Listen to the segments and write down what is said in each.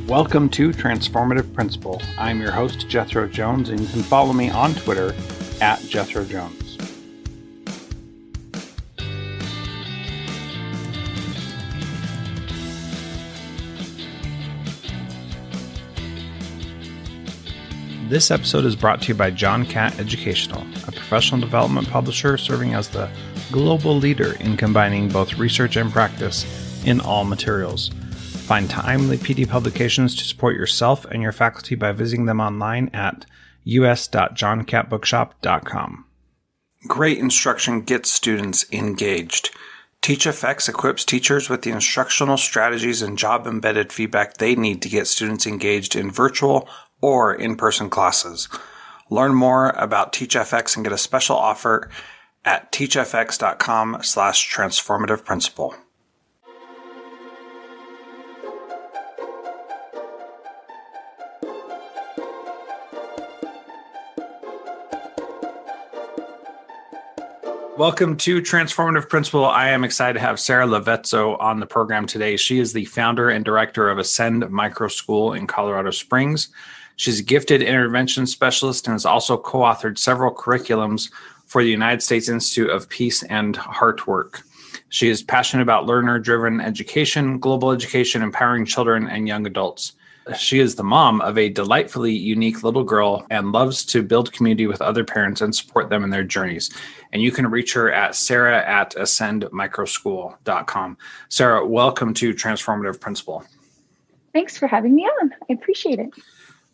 Welcome to Transformative Principal. I'm your host, Jethro Jones, and you can follow me on Twitter at Jethro Jones. This episode is brought to you by John Catt Educational, a professional development publisher serving as the global leader in combining both research and practice in all materials. Find timely PD publications to support yourself and your faculty by visiting them online at us.johncattbookshop.com. Great instruction gets students engaged. TeachFX equips teachers with the instructional strategies and job-embedded feedback they need to get students engaged in virtual or in-person classes. Learn more about TeachFX and get a special offer at teachfx.com/transformativeprincipal. Welcome to Transformative Principal. I am excited to have Sarah Lavezzo on the program today. She is the founder and director of Ascend Micro School in Colorado Springs. She's a gifted intervention specialist and has also co-authored several curriculums for the United States Institute of Peace and Heart Work. She is passionate about learner-driven education, global education, empowering children and young adults. She is the mom of a delightfully unique little girl and loves to build community with other parents and support them in their journeys. And you can reach her at sarah@ascendmicroschool.com. Sarah, welcome to Transformative Principal. Thanks for having me on. I appreciate it.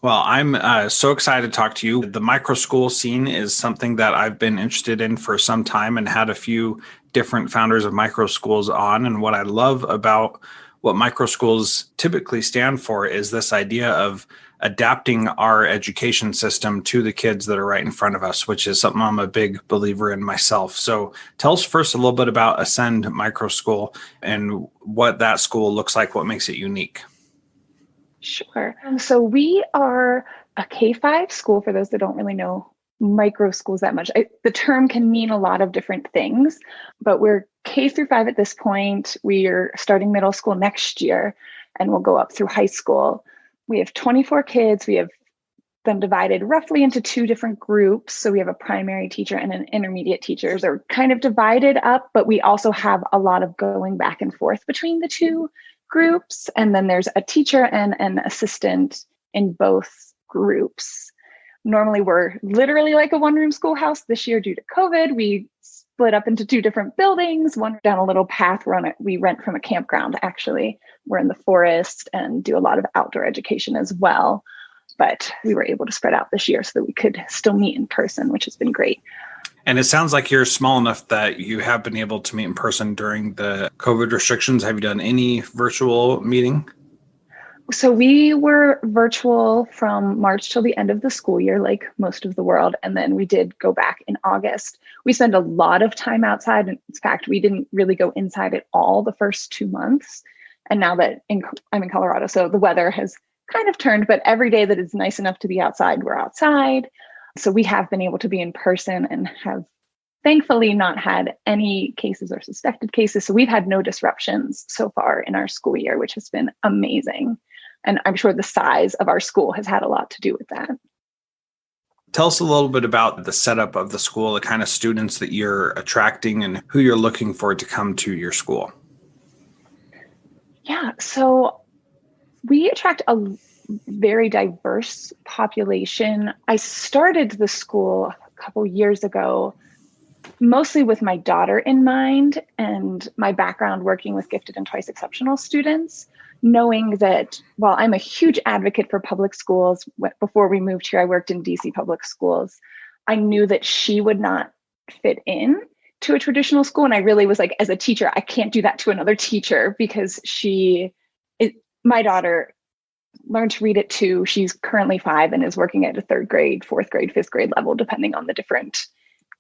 Well, I'm so excited to talk to you. The micro school scene is something that I've been interested in for some time and had a few different founders of micro schools on. And what I love about what micro schools typically stand for is this idea of adapting our education system to the kids that are right in front of us, which is something I'm a big believer in myself. So tell us first a little bit about Ascend Micro School and what that school looks like, what makes it unique. Sure. So we are a K-5 school, for those that don't really know micro schools that much. The term can mean a lot of different things, but we're K through 5 at this point. We are starting middle school next year, and we'll go up through high school. We have 24 kids. We have them divided roughly into 2 different groups. So we have a primary teacher and an intermediate teacher. They're kind of divided up, but we also have a lot of going back and forth between the 2 groups. And then there's a teacher and an assistant in both groups. Normally, we're literally like a one-room schoolhouse. This year, due to COVID, we split up into 2 different buildings, one down a little path we rent from a campground, actually. We're in the forest and do a lot of outdoor education as well. But we were able to spread out this year so that we could still meet in person, which has been great. And it sounds like you're small enough that you have been able to meet in person during the COVID restrictions. Have you done any virtual meeting? So we were virtual from March till the end of the school year, like most of the world. And then we did go back in August. We spent a lot of time outside. In fact, we didn't really go inside at all the first 2 months. And now that I'm in Colorado, so the weather has kind of turned, but every day that it's nice enough to be outside, we're outside. So we have been able to be in person and have thankfully not had any cases or suspected cases. So we've had no disruptions so far in our school year, which has been amazing. And I'm sure the size of our school has had a lot to do with that. Tell us a little bit about the setup of the school, the kind of students that you're attracting and who you're looking for to come to your school. Yeah, so we attract a very diverse population. I started the school a couple years ago, mostly with my daughter in mind and my background working with gifted and twice exceptional students, knowing that while I'm a huge advocate for public schools, before we moved here, I worked in DC public schools. I knew that she would not fit in to a traditional school. And I really was like, as a teacher, I can't do that to another teacher because my daughter learned to read at 2. She's currently 5 and is working at a 3rd grade, 4th grade, 5th grade level, depending on the different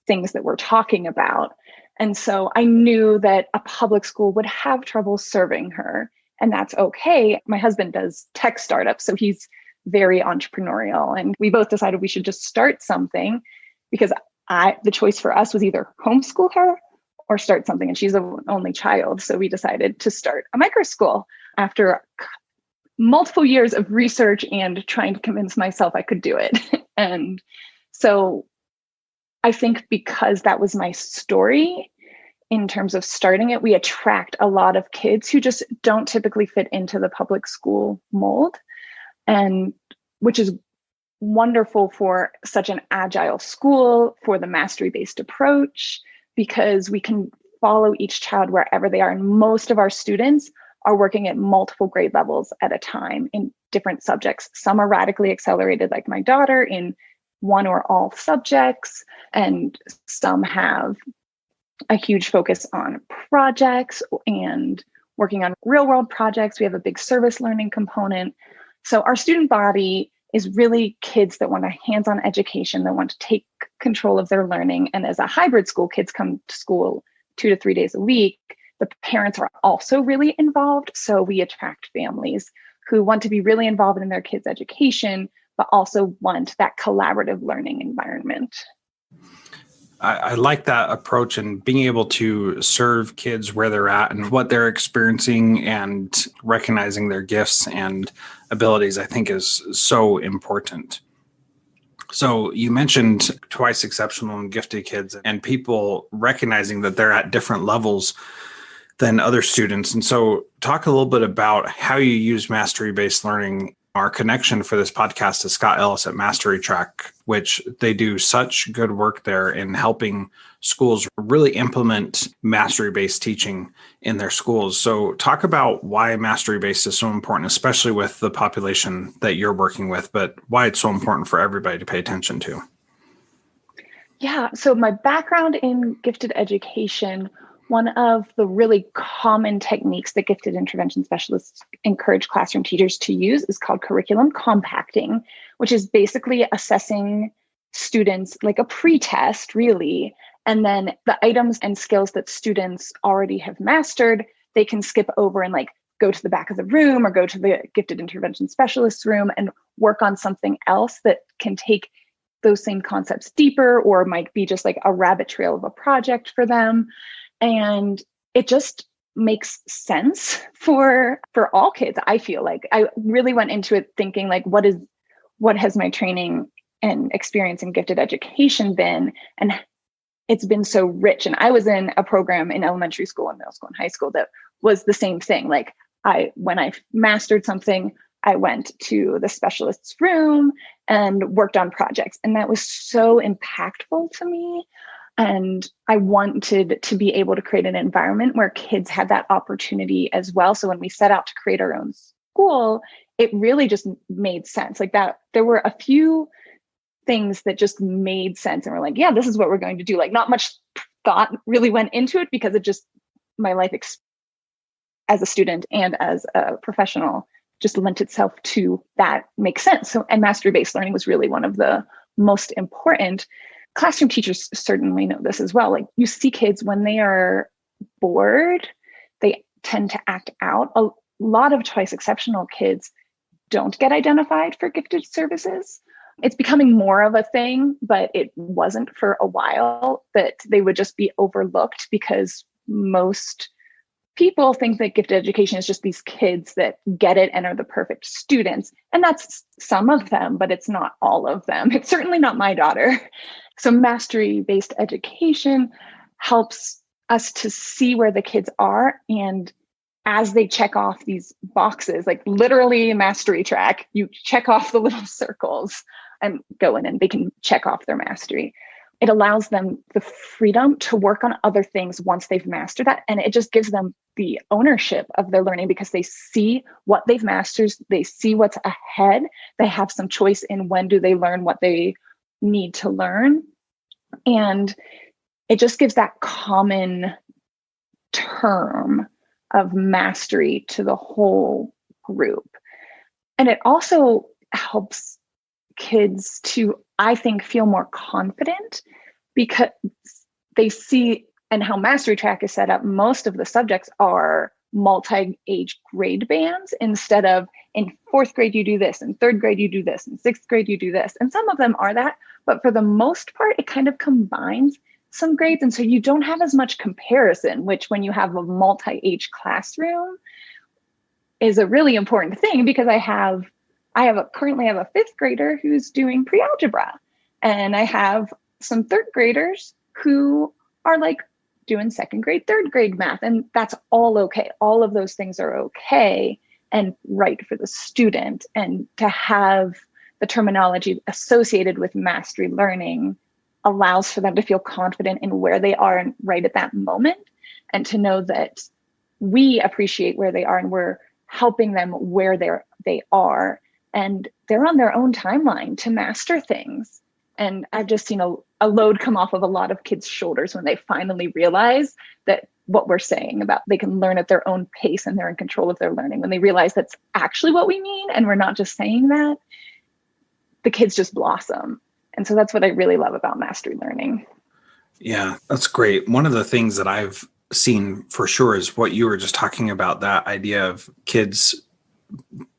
things that we're talking about. And so I knew that a public school would have trouble serving her. And that's okay. My husband does tech startups, so he's very entrepreneurial. And we both decided we should just start something because the choice for us was either homeschool her or start something. And she's the only child. So we decided to start a micro school after multiple years of research and trying to convince myself I could do it. And so I think because that was my story in terms of starting it, we attract a lot of kids who just don't typically fit into the public school mold, and which is wonderful for such an agile school, for the mastery-based approach, because we can follow each child wherever they are. And most of our students are working at multiple grade levels at a time in different subjects. Some are radically accelerated, like my daughter, in one or all subjects, and some have a huge focus on projects and working on real world projects. We have a big service learning component. So our student body is really kids that want a hands-on education, that want to take control of their learning. And as a hybrid school, kids come to school 2 to 3 days a week. The parents are also really involved. So we attract families who want to be really involved in their kids' education, but also want that collaborative learning environment. I like that approach, and being able to serve kids where they're at and what they're experiencing and recognizing their gifts and abilities, I think is so important. So you mentioned twice exceptional and gifted kids and people recognizing that they're at different levels than other students. And so talk a little bit about how you use mastery-based learning. Our connection for this podcast is Scott Ellis at Mastery Track, which they do such good work there in helping schools really implement mastery-based teaching in their schools. So talk about why mastery-based is so important, especially with the population that you're working with, but why it's so important for everybody to pay attention to. Yeah, so my background in gifted education, one of the really common techniques that gifted intervention specialists encourage classroom teachers to use is called curriculum compacting, which is basically assessing students like a pre-test, really. And then the items and skills that students already have mastered, they can skip over and like go to the back of the room or go to the gifted intervention specialist's room and work on something else that can take those same concepts deeper, or might be just like a rabbit trail of a project for them. And it just makes sense for all kids. I feel like I really went into it thinking like, what has my training and experience in gifted education been? And it's been so rich. And I was in a program in elementary school and middle school and high school that was the same thing. Like when I mastered something, I went to the specialist's room and worked on projects. And that was so impactful to me. And I wanted to be able to create an environment where kids had that opportunity as well. So when we set out to create our own school, it really just made sense. Like that, there were a few things that just made sense. And we're like, yeah, this is what we're going to do. Like not much thought really went into it because it just, my life as a student and as a professional just lent itself to that makes sense. So, and mastery-based learning was really one of the most important. Classroom teachers certainly know this as well. Like you see kids when they are bored, they tend to act out. A lot of twice exceptional kids don't get identified for gifted services. It's becoming more of a thing, but it wasn't for a while, that they would just be overlooked because most people think that gifted education is just these kids that get it and are the perfect students. And that's some of them, but it's not all of them. It's certainly not my daughter. So mastery-based education helps us to see where the kids are. And as they check off these boxes, like literally a mastery track, you check off the little circles and go in and they can check off their mastery. It allows them the freedom to work on other things once they've mastered that. And it just gives them the ownership of their learning because they see what they've mastered. They see what's ahead. They have some choice in when do they learn what they need to learn. And it just gives that common term of mastery to the whole group. And it also helps kids to, I think, feel more confident because they see, and how Mastery Track is set up, most of the subjects are multi-age grade bands instead of in fourth grade you do this, in third grade you do this, in sixth grade you do this. And some of them are that, but for the most part, it kind of combines some grades. And so you don't have as much comparison, which when you have a multi-age classroom, is a really important thing because currently have a fifth grader who's doing pre-algebra, and I have some third graders who are like doing second grade, third grade math, and that's all okay. All of those things are okay and right for the student. And to have the terminology associated with mastery learning allows for them to feel confident in where they are right at that moment, and to know that we appreciate where they are and we're helping them where they are, and they're on their own timeline to master things. And I've just seen a load come off of a lot of kids' shoulders when they finally realize that what we're saying about they can learn at their own pace and they're in control of their learning, when they realize that's actually what we mean and we're not just saying that, the kids just blossom. And so that's what I really love about mastery learning. Yeah, that's great. One of the things that I've seen for sure is what you were just talking about, that idea of kids,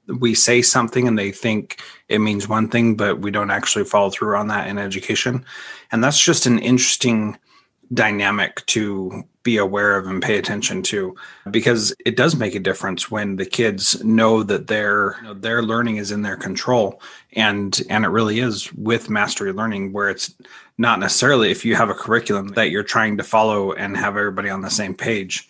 we say something and they think it means one thing, but we don't actually follow through on that in education. And that's just an interesting dynamic to be aware of and pay attention to, because it does make a difference when the kids know that their learning is in their control. And it really is with mastery learning, where it's not necessarily if you have a curriculum that you're trying to follow and have everybody on the same page.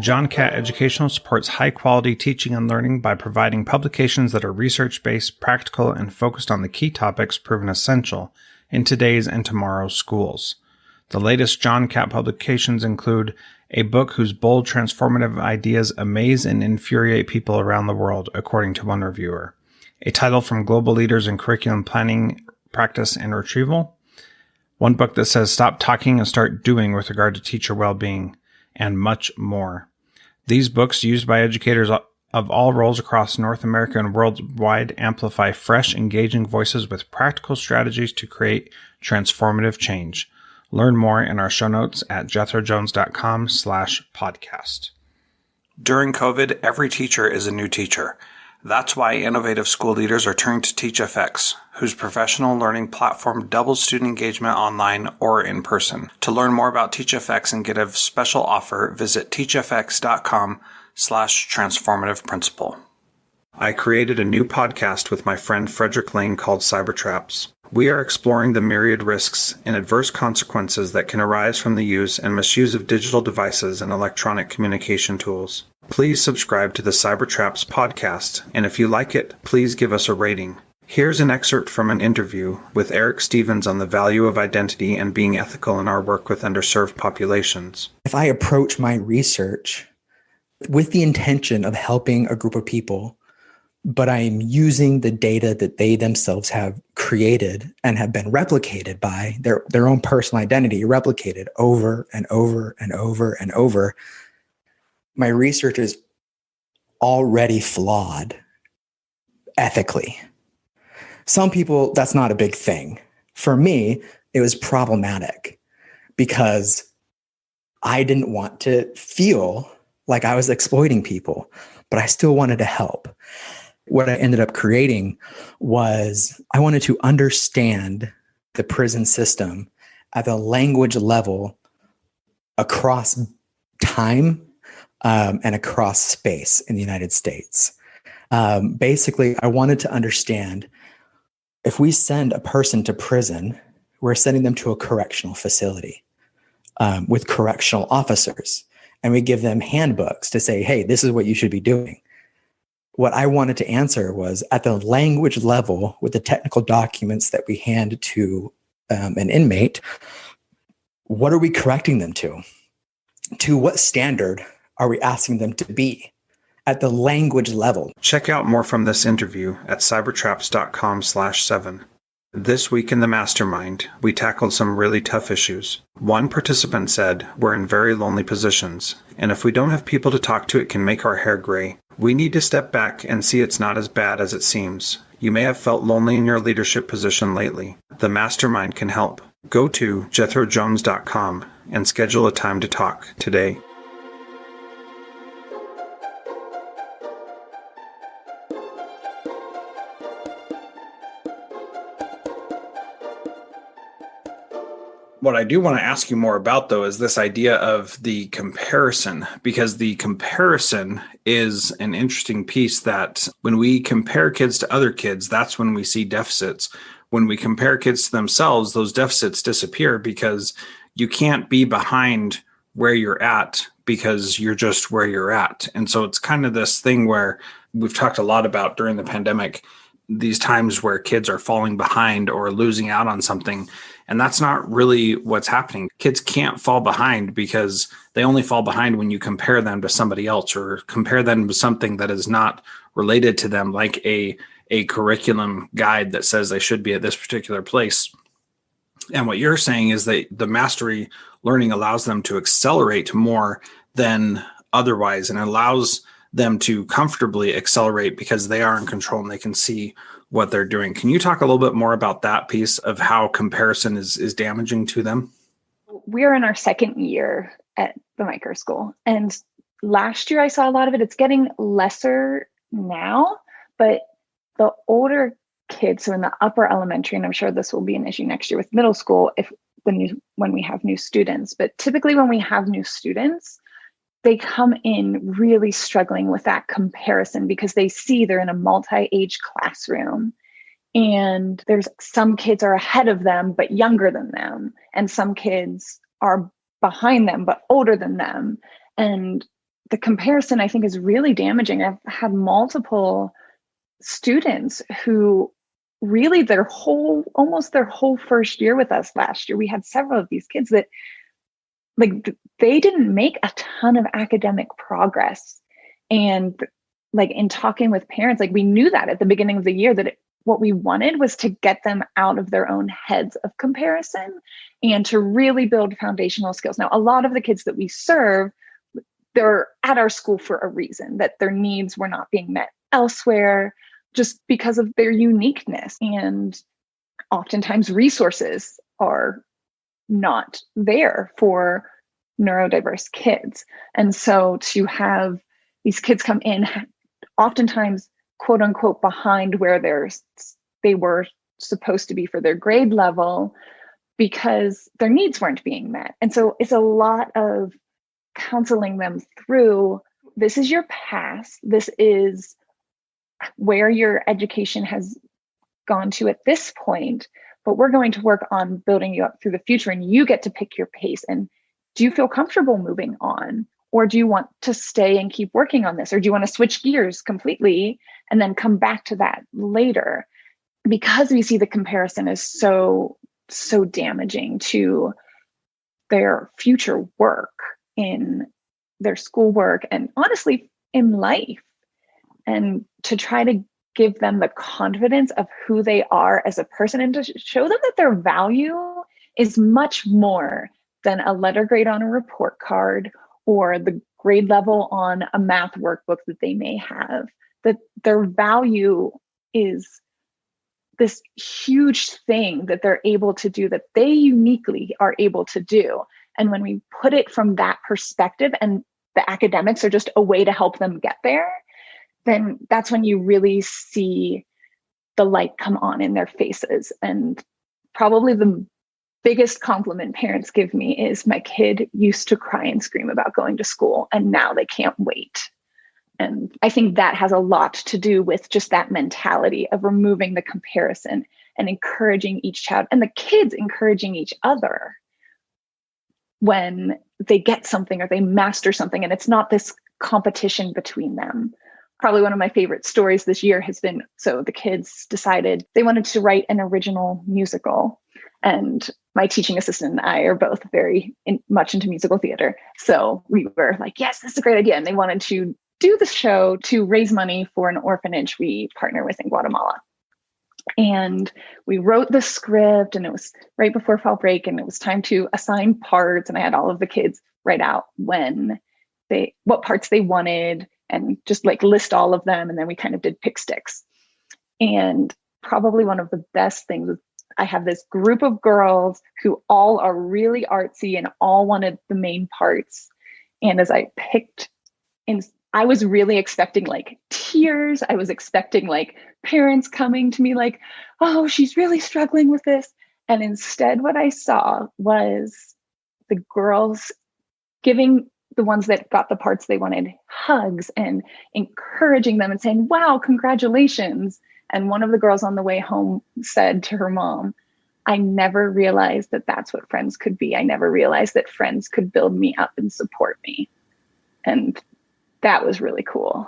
John Catt Educational supports high-quality teaching and learning by providing publications that are research-based, practical, and focused on the key topics proven essential in today's and tomorrow's schools. The latest John Catt publications include a book whose bold, transformative ideas amaze and infuriate people around the world, according to one reviewer, a title from global leaders in curriculum planning, practice, and retrieval, one book that says stop talking and start doing with regard to teacher well-being, and much more. These books, used by educators of all roles across North America and worldwide, amplify fresh, engaging voices with practical strategies to create transformative change. Learn more in our show notes at jethrojones.com/podcast. During COVID, every teacher is a new teacher. That's why innovative school leaders are turning to TeachFX, whose professional learning platform doubles student engagement online or in person. To learn more about TeachFX and get a special offer, visit teachfx.com/transformative principal. I created a new podcast with my friend Frederick Lane called Cybertraps. We are exploring the myriad risks and adverse consequences that can arise from the use and misuse of digital devices and electronic communication tools. Please subscribe to the Cybertraps podcast, and if you like it, please give us a rating. Here's an excerpt from an interview with Eric Stevens on the value of identity and being ethical in our work with underserved populations. If I approach my research with the intention of helping a group of people, but I'm using the data that they themselves have created and have been replicated by their own personal identity, replicated over and over and over and over, my research is already flawed ethically. Some people, that's not a big thing. For me, it was problematic because I didn't want to feel like I was exploiting people, but I still wanted to help. What I ended up creating was I wanted to understand the prison system at the language level across time and across space in the United States. Basically, I wanted to understand if we send a person to prison, we're sending them to a correctional facility with correctional officers, and we give them handbooks to say, hey, this is what you should be doing. What I wanted to answer was at the language level with the technical documents that we hand to an inmate, what are we correcting them to? To what standard are we asking them to be at the language level? Check out more from this interview at cybertraps.com/7. This week in the Mastermind, we tackled some really tough issues. One participant said, we're in very lonely positions, and if we don't have people to talk to, it can make our hair gray. We need to step back and see it's not as bad as it seems. You may have felt lonely in your leadership position lately. The Mastermind can help. Go to jethrojones.com and schedule a time to talk today. What I do want to ask you more about, though, is this idea of the comparison, because the comparison is an interesting piece that when we compare kids to other kids, that's when we see deficits. When we compare kids to themselves, those deficits disappear because you can't be behind where you're at because you're just where you're at. And so it's kind of this thing where we've talked a lot about during the pandemic, these times where kids are falling behind or losing out on something. And that's not really what's happening. Kids can't fall behind because they only fall behind when you compare them to somebody else or compare them to something that is not related to them, like a curriculum guide that says they should be at this particular place. And what you're saying is that the mastery learning allows them to accelerate more than otherwise, and allows them to comfortably accelerate because they are in control and they can see what they're doing. Can you talk a little bit more about that piece of how comparison is damaging to them? We're in our second year at the micro school. And last year I saw a lot of it. It's getting lesser now, but the older kids, so in the upper elementary, and I'm sure this will be an issue next year with middle school when we have new students, but typically when we have new students, they come in really struggling with that comparison because they see they're in a multi-age classroom and there's some kids are ahead of them, but younger than them. And some kids are behind them, but older than them. And the comparison, I think, is really damaging. I've had multiple students who really almost their whole first year with us last year, we had several of these kids that they didn't make a ton of academic progress. And in talking with parents, we knew that at the beginning of the year that what we wanted was to get them out of their own heads of comparison and to really build foundational skills. Now, a lot of the kids that we serve, they're at our school for a reason, that their needs were not being met elsewhere just because of their uniqueness. And oftentimes resources are not there for neurodiverse kids. And so to have these kids come in, oftentimes, quote unquote, behind where they were supposed to be for their grade level because their needs weren't being met. And so it's a lot of counseling them through, this is your past, this is where your education has gone to at this point, but we're going to work on building you up through the future, and you get to pick your pace. And do you feel comfortable moving on? Or do you want to stay and keep working on this? Or do you want to switch gears completely and then come back to that later? Because we see the comparison is so damaging to their future work, in their schoolwork, and honestly in life. And to try to give them the confidence of who they are as a person and to show them that their value is much more than a letter grade on a report card or the grade level on a math workbook that they may have, that their value is this huge thing that they're able to do, that they uniquely are able to do. And when we put it from that perspective and the academics are just a way to help them get there, then that's when you really see the light come on in their faces. And probably the biggest compliment parents give me is, my kid used to cry and scream about going to school, and now they can't wait. And I think that has a lot to do with just that mentality of removing the comparison and encouraging each child, and the kids encouraging each other when they get something or they master something, and it's not this competition between them. Probably one of my favorite stories this year has been, so the kids decided they wanted to write an original musical. And my teaching assistant and I are both very much into musical theater. So we were like, yes, this is a great idea. And they wanted to do the show to raise money for an orphanage we partner with in Guatemala. And we wrote the script, and it was right before fall break, and it was time to assign parts. And I had all of the kids write out what parts they wanted and just list all of them. And then we kind of did pick sticks. And probably one of the best things, I have this group of girls who all are really artsy and all wanted the main parts. And as I picked, and I was really expecting tears. I was expecting parents coming to me oh, she's really struggling with this. And instead, what I saw was the girls giving the ones that got the parts they wanted hugs and encouraging them and saying, wow, congratulations. And one of the girls on the way home said to her mom, I never realized that that's what friends could be. I never realized that friends could build me up and support me. And that was really cool.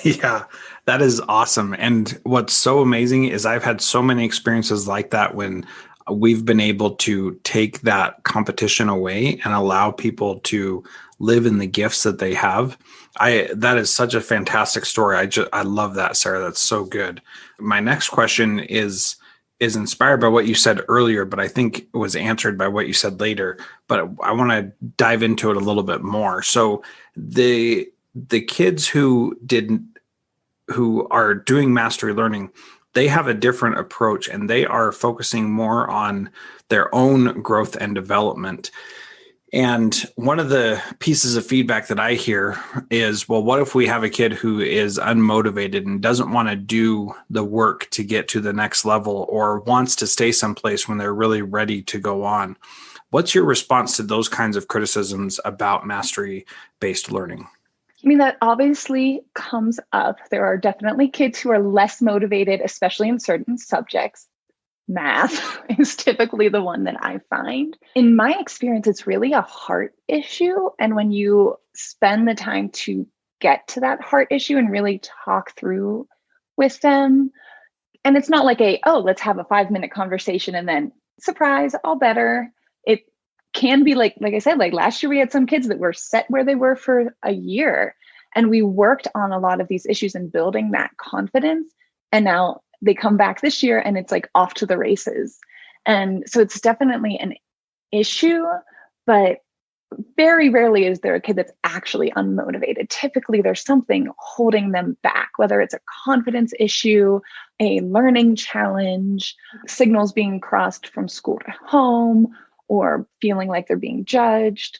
Yeah, that is awesome. And what's so amazing is I've had so many experiences like that when we've been able to take that competition away and allow people to live in the gifts that they have. That is such a fantastic story. I love that, Sarah. That's so good. My next question is inspired by what you said earlier, but I think it was answered by what you said later. But I want to dive into it a little bit more. So the kids who are doing mastery learning, they have a different approach and they are focusing more on their own growth and development. And one of the pieces of feedback that I hear is, well, what if we have a kid who is unmotivated and doesn't want to do the work to get to the next level or wants to stay someplace when they're really ready to go on? What's your response to those kinds of criticisms about mastery-based learning? I mean, that obviously comes up. There are definitely kids who are less motivated, especially in certain subjects. Math is typically the one that I find. In my experience, it's really a heart issue. And when you spend the time to get to that heart issue and really talk through with them, and it's not like let's have a 5-minute conversation and then surprise, all better. It can be like I said, like last year we had some kids that were set where they were for a year, and we worked on a lot of these issues and building that confidence. And now they come back this year and it's like off to the races. And so it's definitely an issue, but very rarely is there a kid that's actually unmotivated. Typically there's something holding them back, whether it's a confidence issue, a learning challenge, signals being crossed from school to home, or feeling like they're being judged.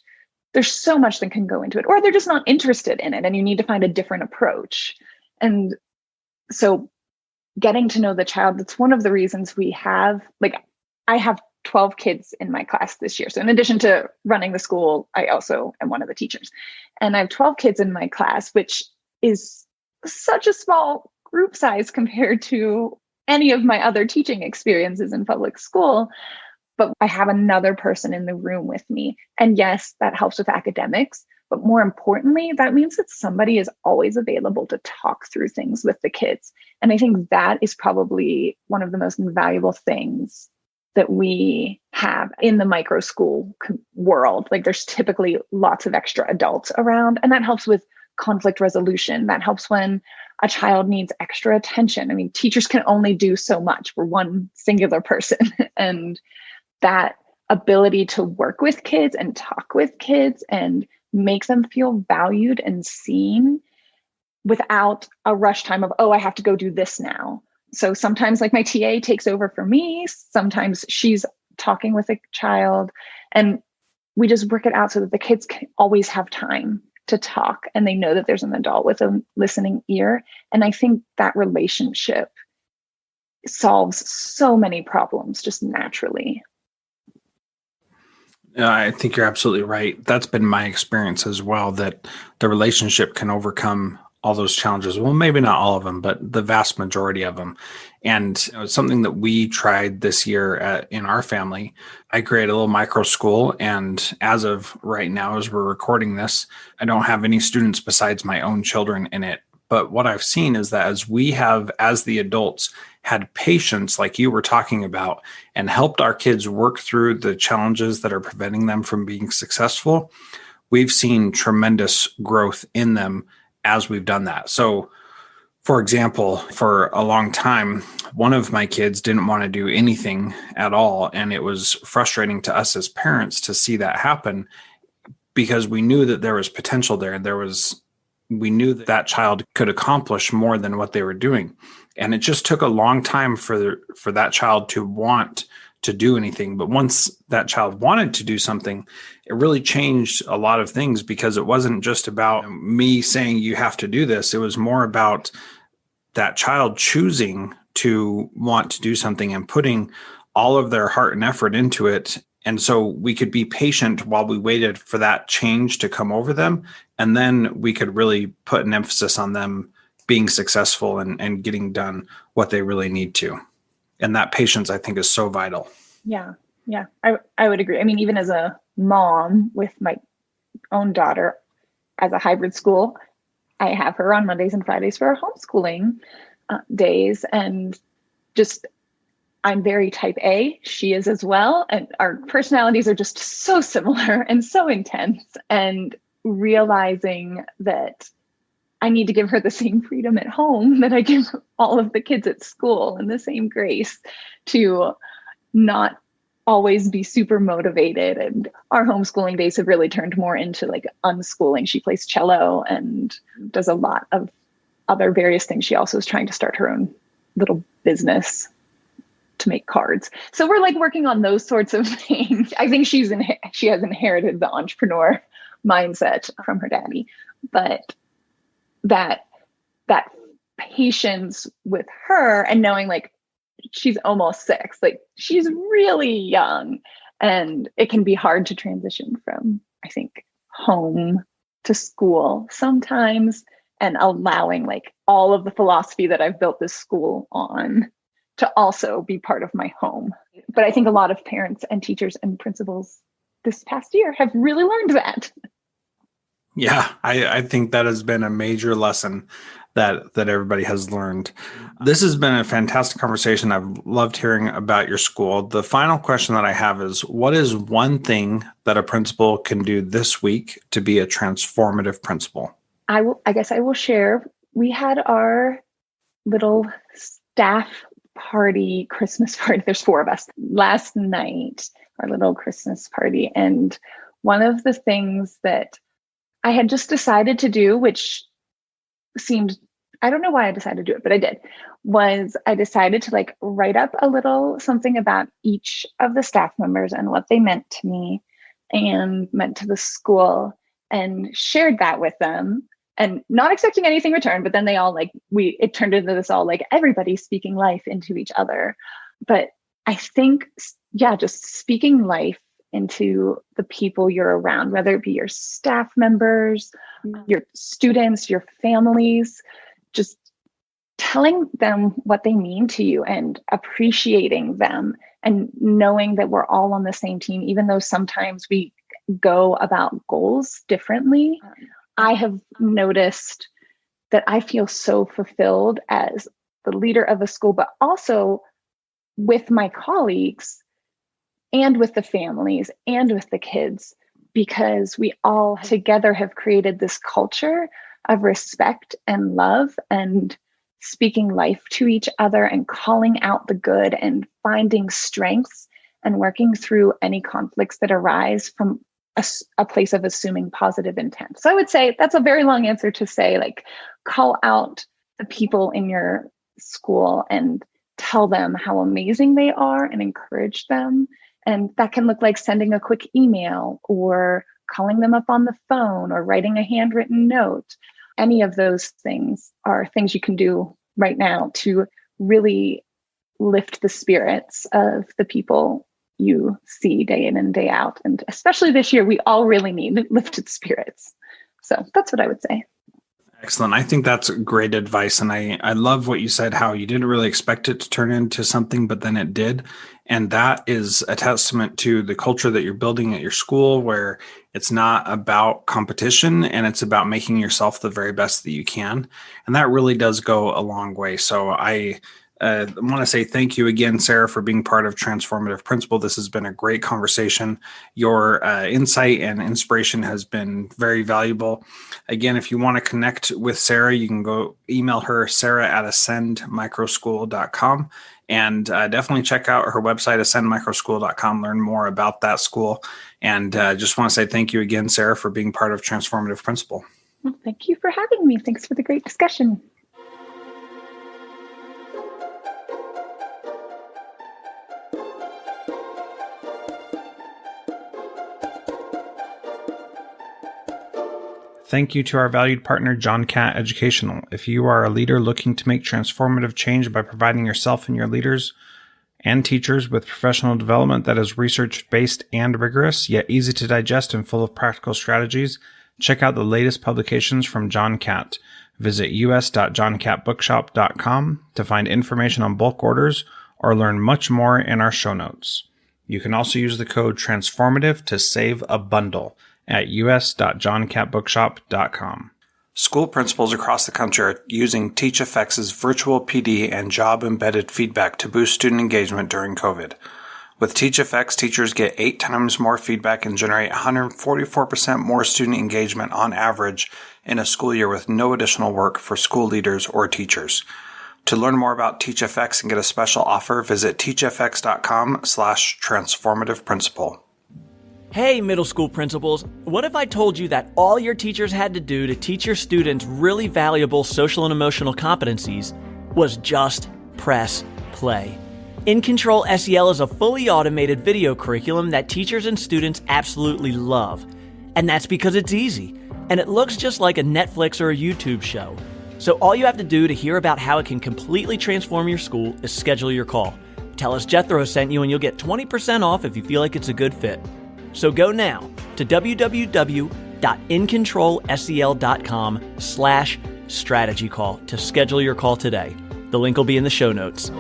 There's so much that can go into it, or they're just not interested in it and you need to find a different approach. And so getting to know the child, that's one of the reasons we have, I have 12 kids in my class this year. So in addition to running the school, I also am one of the teachers. And I have 12 kids in my class, which is such a small group size compared to any of my other teaching experiences in public school. But I have another person in the room with me. And yes, that helps with academics. But more importantly, that means that somebody is always available to talk through things with the kids. And I think that is probably one of the most invaluable things that we have in the micro school world. Like there's typically lots of extra adults around, and that helps with conflict resolution. That helps when a child needs extra attention. I mean, teachers can only do so much for one singular person. And that ability to work with kids and talk with kids and make them feel valued and seen without a rush time of, I have to go do this now. So sometimes like my TA takes over for me. Sometimes she's talking with a child, and we just work it out so that the kids can always have time to talk and they know that there's an adult with a listening ear. And I think that relationship solves so many problems just naturally. I think you're absolutely right. That's been my experience as well, that the relationship can overcome all those challenges. Well, maybe not all of them, but the vast majority of them. And it's something that we tried this year in our family. I created a little micro school. And as of right now, as we're recording this, I don't have any students besides my own children in it. But what I've seen is that as we have, as the adults, had patience like you were talking about and helped our kids work through the challenges that are preventing them from being successful, we've seen tremendous growth in them as we've done that. So, for example, for a long time, one of my kids didn't want to do anything at all. And it was frustrating to us as parents to see that happen, because we knew that there was potential there. We knew that that child could accomplish more than what they were doing. And it just took a long time for that child to want to do anything. But once that child wanted to do something, it really changed a lot of things, because it wasn't just about me saying you have to do this. It was more about that child choosing to want to do something and putting all of their heart and effort into it. And so we could be patient while we waited for that change to come over them. And then we could really put an emphasis on them being successful and getting done what they really need to. And that patience, I think, is so vital. Yeah. Yeah. I would agree. I mean, even as a mom with my own daughter as a hybrid school, I have her on Mondays and Fridays for our homeschooling days. And just, I'm very type A. She is as well. And our personalities are just so similar and so intense. And realizing that I need to give her the same freedom at home that I give all of the kids at school, and the same grace to not always be super motivated. And our homeschooling days have really turned more into like unschooling. She plays cello and does a lot of other various things. She also is trying to start her own little business to make cards. So we're like working on those sorts of things. I think she has inherited the entrepreneur mindset from her daddy, but that patience with her, and knowing like she's almost 6, like she's really young, and it can be hard to transition from, I think, home to school sometimes, and allowing like all of the philosophy that I've built this school on to also be part of my home. But I think a lot of parents and teachers and principals this past year have really learned that. Yeah, I think that has been a major lesson that everybody has learned. This has been a fantastic conversation. I've loved hearing about your school. The final question that I have is, what is one thing that a principal can do this week to be a transformative principal? I guess I will share. We had our little staff party, Christmas party. There's 4 of us last night, our little Christmas party. And one of the things that I had just decided to do, which seemed, I don't know why I decided to do it, but I did, was I decided to like write up a little something about each of the staff members and what they meant to me and meant to the school, and shared that with them, and not expecting anything return. But then they all like, it turned into this all like everybody speaking life into each other. But I think, yeah, just speaking life into the people you're around, whether it be your staff members, your students, your families, just telling them what they mean to you and appreciating them, and knowing that we're all on the same team, even though sometimes we go about goals differently. I have noticed that I feel so fulfilled as the leader of a school, but also with my colleagues and with the families and with the kids, because we all together have created this culture of respect and love and speaking life to each other and calling out the good and finding strengths and working through any conflicts that arise from a place of assuming positive intent. So I would say that's a very long answer to say, like, call out the people in your school and tell them how amazing they are and encourage them. And that can look like sending a quick email or calling them up on the phone or writing a handwritten note. Any of those things are things you can do right now to really lift the spirits of the people you see day in and day out. And especially this year, we all really need lifted spirits. So that's what I would say. Excellent. I think that's great advice. And I love what you said, how you didn't really expect it to turn into something, but then it did. And that is a testament to the culture that you're building at your school, where it's not about competition and it's about making yourself the very best that you can. And that really does go a long way. So I want to say thank you again, Sarah, for being part of Transformative Principal. This has been a great conversation. Your insight and inspiration has been very valuable. Again, if you want to connect with Sarah, you can go email her, sarah@ascendmicroschool.com. And definitely check out her website, ascendmicroschool.com, learn more about that school. And just want to say thank you again, Sarah, for being part of Transformative Principal. Well, thank you for having me. Thanks for the great discussion. Thank you to our valued partner, John Catt Educational. If you are a leader looking to make transformative change by providing yourself and your leaders and teachers with professional development that is research-based and rigorous, yet easy to digest and full of practical strategies, check out the latest publications from John Catt. Visit us.johncatbookshop.com to find information on bulk orders or learn much more in our show notes. You can also use the code TRANSFORMATIVE to save a bundle at us.johncatbookshop.com. School principals across the country are using TeachFX's virtual PD and job-embedded feedback to boost student engagement during COVID. With TeachFX, teachers get 8 times more feedback and generate 144% more student engagement on average in a school year with no additional work for school leaders or teachers. To learn more about TeachFX and get a special offer, visit teachfx.com/transformativeprincipal. Hey, middle school principals, what if I told you that all your teachers had to do to teach your students really valuable social and emotional competencies was just press play? In Control SEL is a fully automated video curriculum that teachers and students absolutely love. And that's because it's easy, and it looks just like a Netflix or a YouTube show. So all you have to do to hear about how it can completely transform your school is schedule your call. Tell us Jethro sent you and you'll get 20% off if you feel like it's a good fit. So go now to www.incontrolsel.com/strategy call to schedule your call today. The link will be in the show notes.